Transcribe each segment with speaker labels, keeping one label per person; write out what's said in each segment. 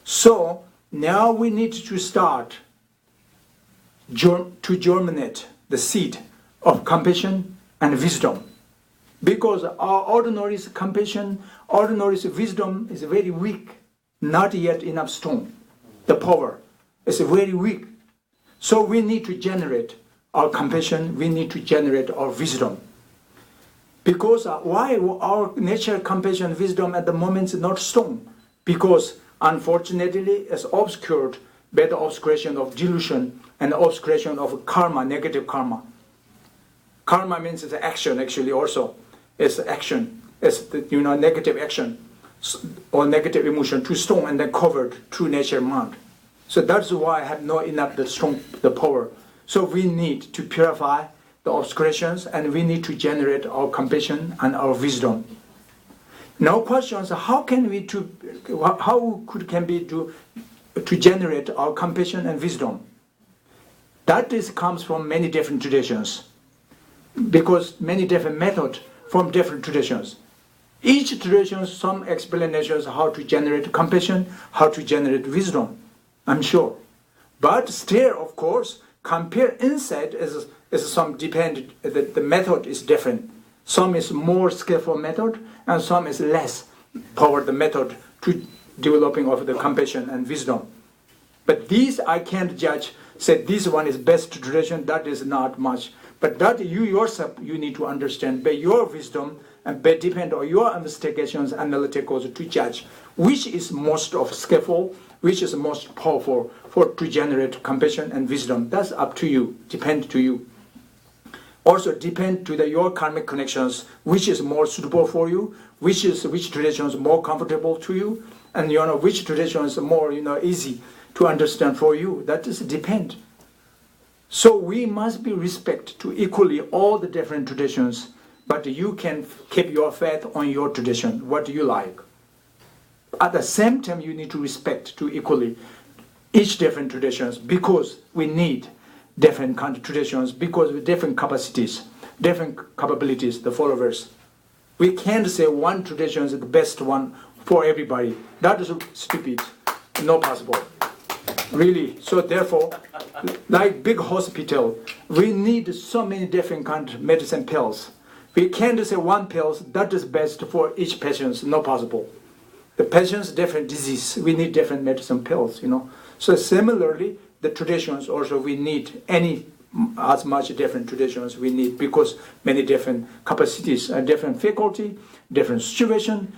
Speaker 1: So now we need to start to germinate the seed of compassion and wisdom. Because our ordinary compassion, ordinary wisdom is very weak, not yet enough strong. The power is very weak. So we need to generate our compassion, we need to generate our wisdom. Because why our nature, compassion, wisdom at the moment is not strong? Because unfortunately it's obscured by the obscuration of delusion and obscuration of karma, negative karma. Karma means it's action actually also. It's action. It's negative action or negative emotion too strong and then covered through nature mind. So that's why I have not enough the power. So we need to purify the obscurations and we need to generate our compassion and our wisdom. Now questions, how can we to generate our compassion and wisdom? That comes from many different traditions, because many different methods from different traditions. Each tradition, some explanations how to generate compassion, how to generate wisdom, I'm sure. But still, of course, compare inside is some depend, the method is different. Some is more skillful method and some is less power the method to developing of the compassion and wisdom. But these I can't judge, say this one is best tradition, that is not much. But that you yourself, you need to understand by your wisdom and by depend on your investigations, analyticals to judge which is most of skillful, which is most powerful to generate compassion and wisdom. That's up to you, depend to you. Also depend to your karmic connections, which is more suitable for you, which tradition is more comfortable to you, and which tradition is more easy to understand for you. That is depend. So we must be respect to equally all the different traditions, but you can keep your faith on your tradition, what you like. At the same time, you need to respect to equally each different traditions, because we need different kind of traditions, because with different capacities, different capabilities, the followers. We can't say one tradition is the best one for everybody. That is stupid, not possible. Really. So therefore, like big hospital, we need so many different kind of medicine pills. We can't say one pill that is best for each patient, not possible. The patient's different disease, we need different medicine pills, So similarly, the traditions also we need as much different traditions we need, because many different capacities, different faculty, different situation,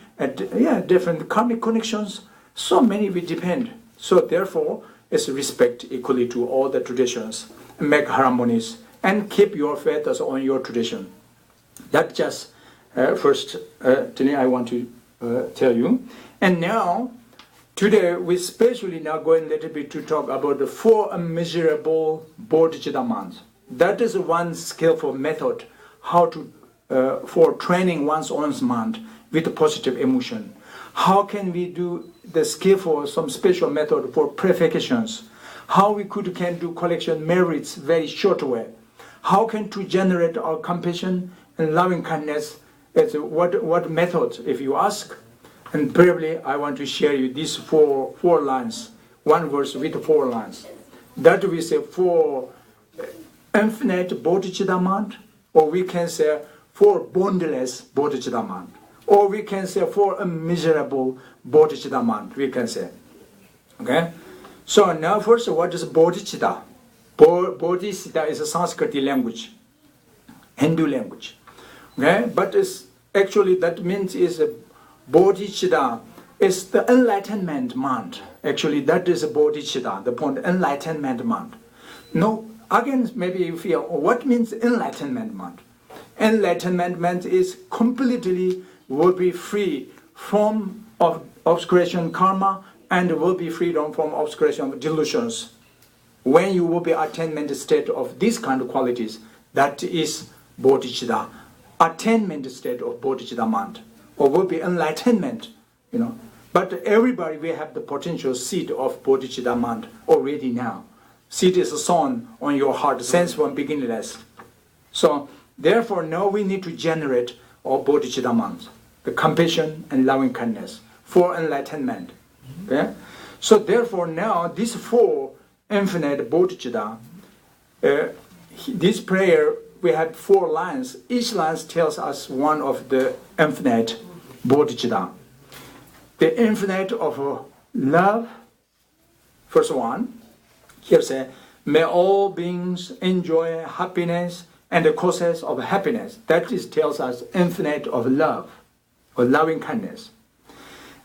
Speaker 1: different karmic connections. So many we depend. So therefore, it's respect equally to all the traditions, make harmonies, and keep your faith as on your tradition. That just first today I want to tell you. And now, today we especially now going a little bit to talk about the 4 immeasurable bodhicitta minds. That is one skillful method how to for training one's own mind with positive emotion. How can we do the skillful, some special method for purifications? How we can do collection merits very short way? How can to generate our compassion and loving kindness? What method, if you ask? And probably I want to share you these four lines, one verse with 4 lines. That we say 4 infinite bodhicitta mind, or we can say 4 boundless bodhicitta mind, or we can say 4 immeasurable bodhicitta mind, we can say. Okay? So now first, what is bodhicitta? Bodhicitta is a Sanskrit language, Hindu language. Okay? But it's actually that means is a bodhicitta is the enlightenment mind. Actually, that is a bodhicitta, the point, enlightenment mind. No, again, maybe you feel, what means enlightenment mind? Enlightenment mind is completely will be free from obscuration karma and will be freedom from obscuration of delusions. When you will be attainment state of these kind of qualities, that is bodhicitta, attainment state of bodhicitta mind. Or will be enlightenment, But everybody will have the potential seed of bodhicitta mind already now. Seed is sown on your heart since from beginningless. So therefore now we need to generate our bodhicitta mind, the compassion and loving kindness for enlightenment. Okay? So therefore now these four infinite bodhicitta, this prayer, we have 4 lines. Each line tells us one of the infinite bodhicitta. The infinite of love, first one, here say, may all beings enjoy happiness and the causes of happiness. That is, tells us infinite of love, or loving kindness.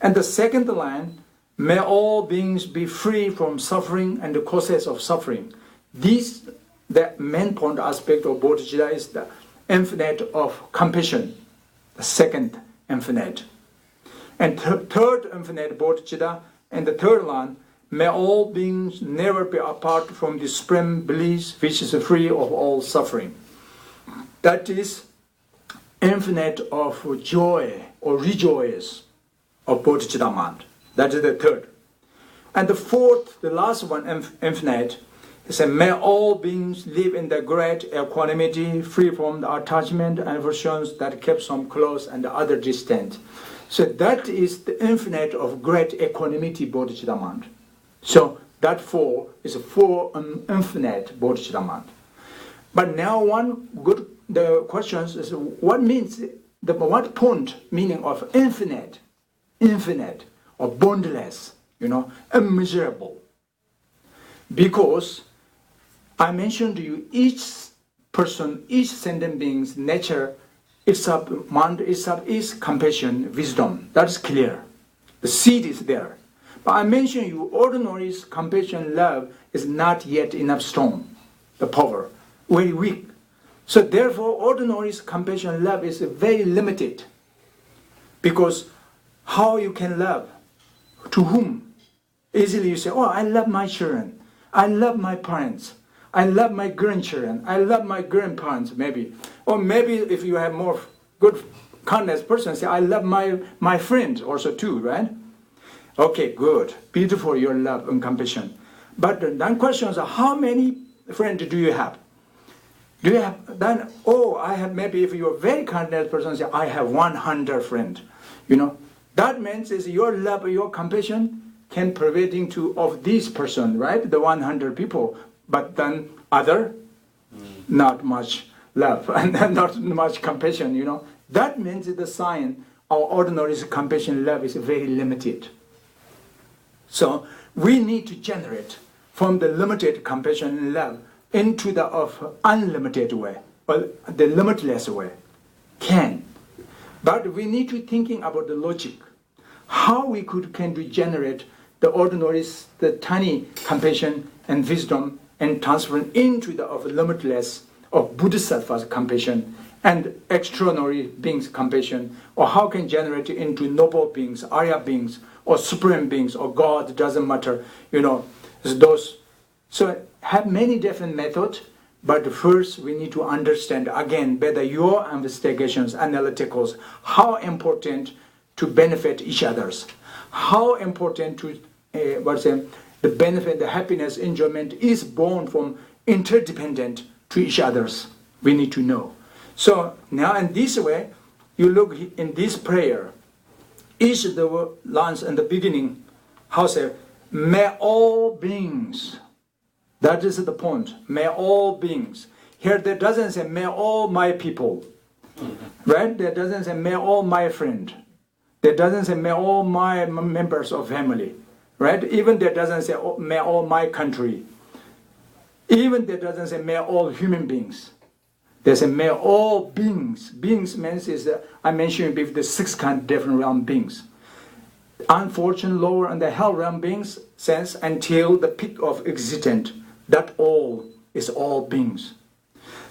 Speaker 1: And the second line, may all beings be free from suffering and the causes of suffering. This, the main point aspect of bodhicitta is the infinite of compassion, the second infinite. And third infinite bodhicitta, and the third line, may all beings never be apart from the supreme bliss which is free of all suffering. That is infinite of joy or rejoice of bodhicitta mind. That is the third. And the fourth, the last one, infinite, is that may all beings live in the great equanimity, free from the attachment and aversions that keep some close and the other distant. So that is the infinite of great equanimity bodhicitta mind. So that 4 is 4 infinite bodhicitta mind. But now the question is, what means what point meaning of infinite, or boundless, immeasurable? Because I mentioned to you, each person, each sentient being's nature, mind itself is compassion, wisdom. That's clear. The seed is there. But I mentioned you, ordinary compassion, love is not yet enough strong, the power, very weak. So therefore, ordinary compassion, love is very limited. Because how you can love? To whom? Easily you say, oh, I love my children. I love my parents. I love my grandchildren. I love my grandparents, maybe. Or maybe if you have more good kindness person, say, I love my friends also too, right? Okay, good. Beautiful, your love and compassion. But then questions are, how many friends do you have? Do you have, then, I have, maybe if you're a very kindness person, say, I have 100 friends. That means is your love, your compassion can pervading to of this person, right? The 100 people. But then other, not much love and not much compassion, That means the sign our ordinary compassion love is very limited. So we need to generate from the limited compassion and love into the of unlimited way, or the limitless way. But we need to thinking about the logic. How we can regenerate the ordinary, the tiny compassion and wisdom and transfer into the of limitless of Bodhisattva's compassion and extraordinary beings' compassion, or how can generate it into noble beings, Arya beings, or supreme beings, or God, doesn't matter, those. So have many different methods, but first we need to understand again better your investigations, analyticals, how important to benefit each others, how important to the benefit, the happiness, enjoyment is born from interdependent to each others. We need to know. So now in this way, you look in this prayer, each of the lines in the beginning, how say, may all beings. That is the point. May all beings. Here there doesn't say may all my people. Right? There doesn't say may all my friend. There doesn't say may all my members of family. Right? Even there doesn't say may all my country. Even there doesn't say may all human beings. There's a may all beings. Beings means is I mentioned before the 6 kind of different realm beings. Unfortunate lower and the hell realm beings sense until the peak of existence. That all is all beings.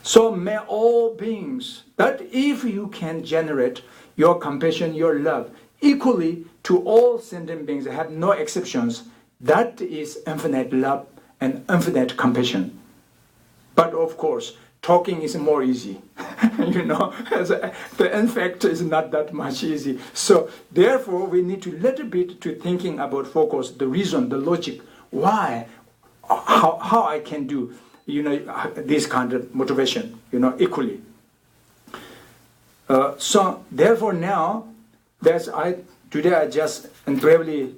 Speaker 1: So may all beings, that if you can generate your compassion, your love, equally to all sentient beings, have no exceptions, that is infinite love and infinite compassion. But of course, talking is more easy. The effect is not that much easy. So therefore, we need to little bit to thinking about focus, the reason, the logic, why, how I can do, this kind of motivation, equally. So therefore now, today I just briefly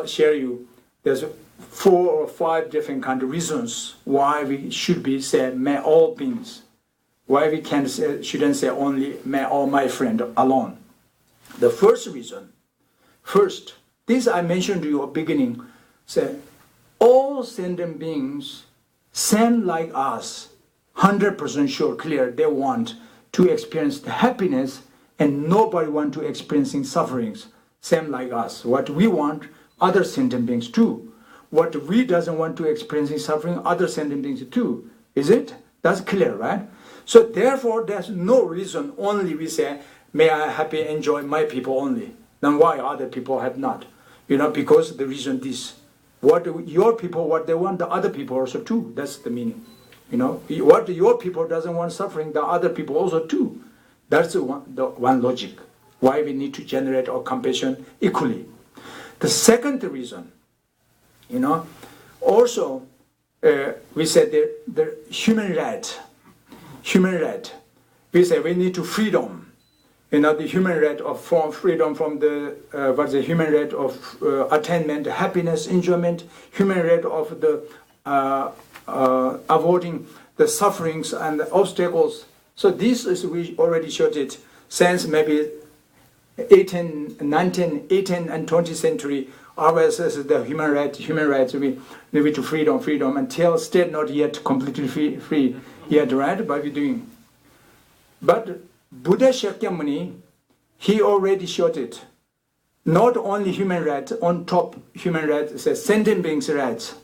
Speaker 1: share you there's 4 or 5 different kind of reasons why we should be say may all beings. Why we shouldn't say only may all my friend alone. The first reason, this I mentioned to you at the beginning, say all sentient beings, same like us, 100% sure, clear, they want to experience the happiness and nobody want to experiencing sufferings, same like us. What we want, other sentient beings too. What we doesn't want to experiencing suffering, other sentient beings too. Is it? That's clear, right? So therefore, there's no reason only we say, may I happy enjoy my people only. Then why other people have not? Because the reason this. What your people, what they want, the other people also too. That's the meaning. What your people doesn't want suffering, the other people also too. That's the one logic. Why we need to generate our compassion equally. The second reason, also we said the human right. We say we need to freedom. The human right of freedom from the human right of attainment, happiness, enjoyment, human right of the avoiding the sufferings and the obstacles. So this is, we already showed it since maybe 18, 19, 18 and 20th century. Ours is the human rights, we need to freedom until still not yet completely free yet, right? But we're doing. But Buddha Shakyamuni, he already showed it. Not only human rights, on top human rights, says sentient beings' rights.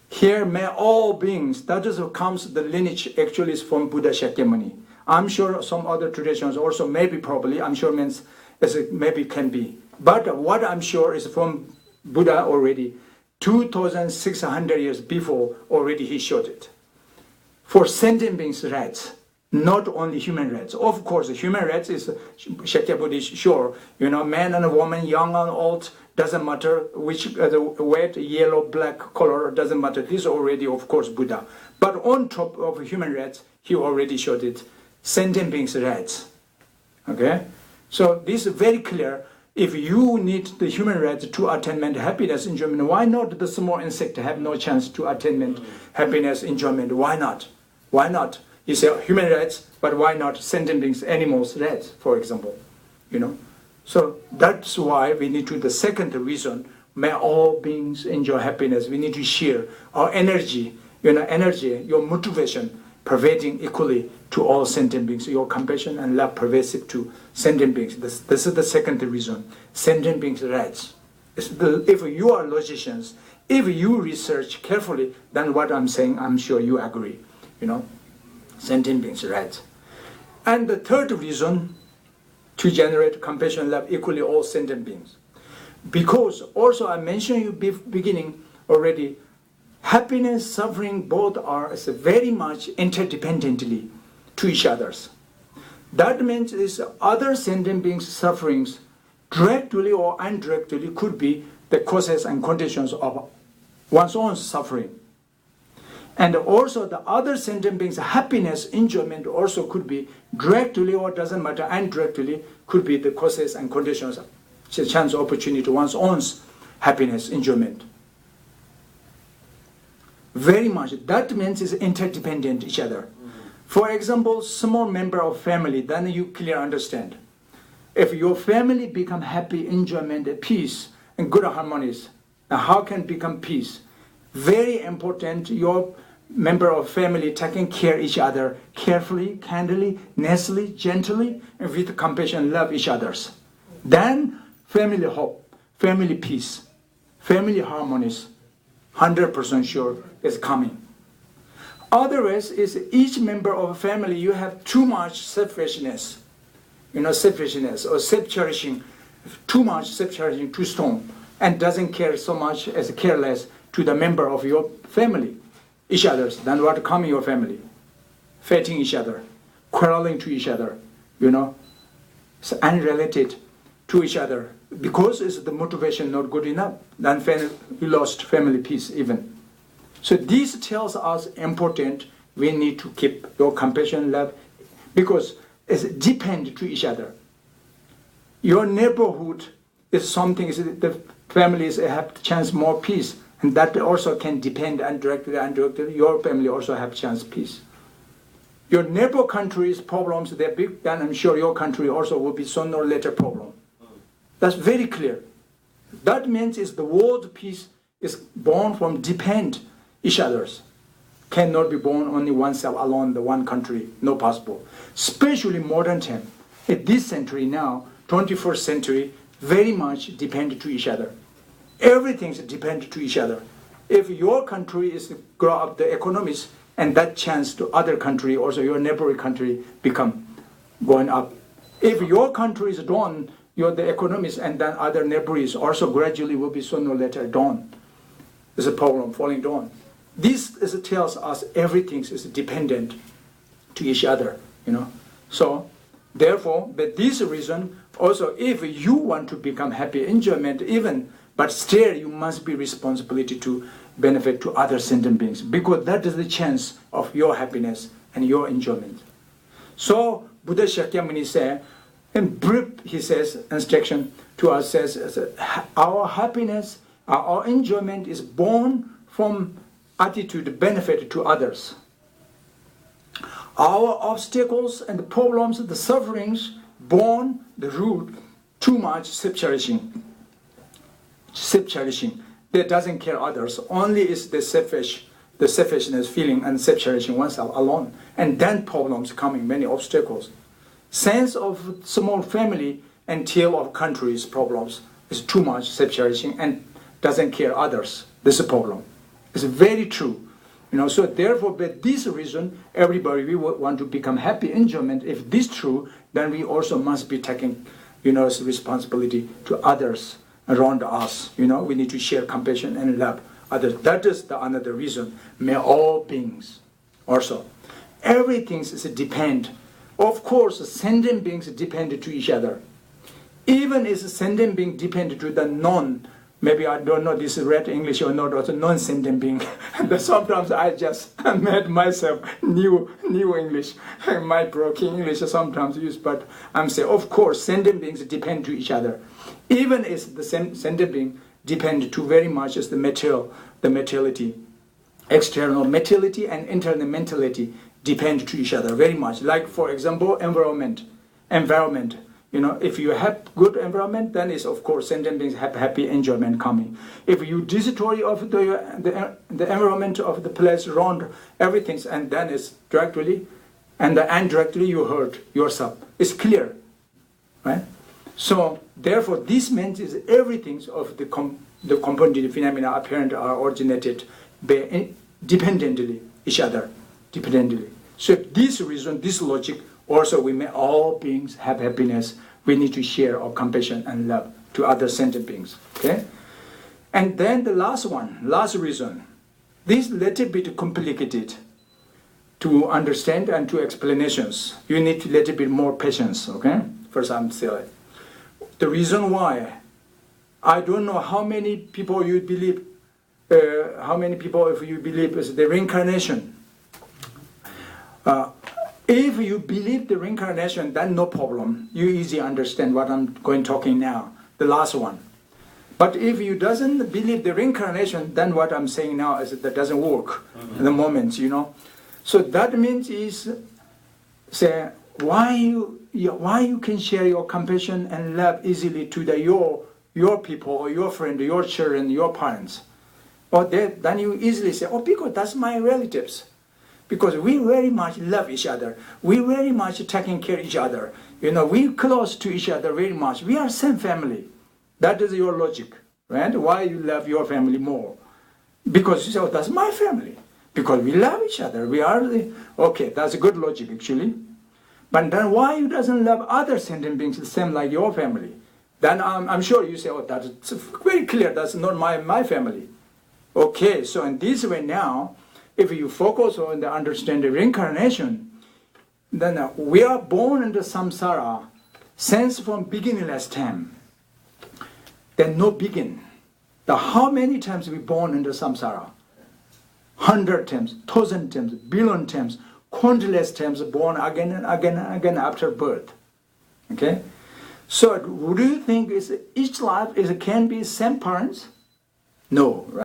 Speaker 1: Here, may all beings, that is what comes, the lineage actually is from Buddha Shakyamuni. I'm sure some other traditions also maybe probably, I'm sure means maybe can be. But what I'm sure is from Buddha already, 2,600 years before already he showed it. For sentient beings' rights. Not only human rights. Of course, human rights is Shakyamuni is sure. Man and woman, young and old, doesn't matter which the red, yellow, black color, doesn't matter. This is already, of course, Buddha. But on top of human rights, he already showed it. Sentient beings' rights. Okay? So this is very clear. If you need the human rights to attainment, happiness, enjoyment, why not the small insect have no chance to attainment, happiness, enjoyment? Why not? Why not? You say human rights, but why not sentient beings, animals' rights, for example? So that's why we need to, the second reason, may all beings enjoy happiness. We need to share our energy, your motivation, pervading equally to all sentient beings, your compassion and love pervasive to sentient beings. This is the second reason, sentient beings' rights. If you are logicians, if you research carefully, then what I'm saying, I'm sure you agree, sentient beings' rights. And the third reason, to generate compassion and love equally all sentient beings. Because also I mentioned you beginning already, happiness, suffering, both are very much interdependently to each others. That means is other sentient beings' sufferings directly or indirectly could be the causes and conditions of one's own suffering. And also the other sentient beings' happiness, enjoyment also could be directly or doesn't matter, indirectly could be the causes and conditions, chance, opportunity, one's own happiness, enjoyment. Very much. That means it's interdependent each other. For example, small member of family, then you clearly understand. If your family become happy, enjoyment, peace, and good harmonies, now how can become peace? Very important, your member of family taking care of each other carefully, kindly, nicely, gently, and with compassion, love each others. Then family hope, family peace, family harmonies, 100% sure is coming. Otherwise, is each member of a family, you have too much selfishness, selfishness or self-cherishing, too much self-cherishing, too strong, and doesn't care so much as careless to the member of your family, each other's, then what come in your family? Fighting each other, quarreling to each other, so unrelated to each other, because it's the motivation not good enough, then you lost family peace even. So this tells us important, we need to keep your compassion, love, because it's depend to each other. Your neighborhood is something, families have chance more peace, and that also can depend indirectly and directly. Your family also have chance peace. Your neighbor country's problems, they're big, then I'm sure your country also will be sooner or later problem. That's very clear. That means is the world peace is born from depend each others. Cannot be born only oneself alone, the one country, no possible. Especially modern time. At this century now, 21st century, very much depend to each other. Everything's depend to each other. If your country is to grow up the economies, and that chance to other country, also your neighboring country become going up. If your country is down, the economies and then other neighbors also gradually will be sooner or later down. There's a problem falling down. This tells us everything is dependent to each other, So, therefore, for this reason, also if you want to become happy, enjoyment even, but still you must be responsibility to benefit to other sentient beings, because that is the chance of your happiness and your enjoyment. So Buddha Shakyamuni said, in brief, he says, instruction to us says, our happiness, our enjoyment is born from attitude benefit to others. Our obstacles and the problems, the sufferings, born the root too much self-cherishing. Self-cherishing. That doesn't care others, only is the selfishness feeling and self-cherishing oneself alone. And then problems coming, many obstacles. Sense of small family and tail of countries problems is too much self-cherishing and doesn't care others. This is a problem. It's very true. So therefore, for this reason, everybody we want to become happy, enjoyment. If this is true, then we also must be taking, responsibility to others around us. We need to share compassion and love others. That is another reason. May all beings also. Everything is depend. Of course, sentient beings depend to each other. Even if sentient being depend to the non, maybe I don't know this is right English or not, also non-sentient being. Sometimes I just made myself new English. My broken English sometimes use, but I'm saying, of course, sentient beings depend to each other. Even if the sentient being depend to very much as the materiality, external materiality and internal mentality depend to each other very much. Like for example, environment. If you have good environment, then it's of course sentient beings have happy enjoyment coming. If you destroy of the environment of the place around everything, and then it's directly and indirectly you hurt yourself. It's clear, right? So therefore, this means is everything of the component phenomena apparent are originated dependently each other, dependently. So this reason, this logic, also we may all beings have happiness. We need to share our compassion and love to other sentient beings. Okay, and then the last reason. This little bit complicated to understand and to explanations. You need a little bit more patience. Okay, first I'm saying. The reason why, I don't know how many people you believe, if you believe is the reincarnation. If you believe the reincarnation, then no problem. You easily understand what I'm talking now, the last one. But if you doesn't believe the reincarnation, then what I'm saying now is that doesn't work at the moment, So that means is, say, why you can share your compassion and love easily to your people or your friend, your children, your parents. Or then you easily say, because that's my relatives. Because we very much love each other. We very much taking care of each other. We close to each other very much. We are same family. That is your logic, right? Why you love your family more? Because you say, that's my family. Because we love each other. We are okay, that's a good logic actually. But then why you doesn't love other sentient beings the same like your family? Then I'm sure you say, that's very clear. That's not my family. Okay, so in this way now, if you focus on the understanding reincarnation, then we are born into samsara since from beginningless time. Then no begin. How many times we born into samsara? 100 times, 1,000 times, billion times, countless times born again and again and again after birth. Okay? So, do you think each life can be same parents? No, right?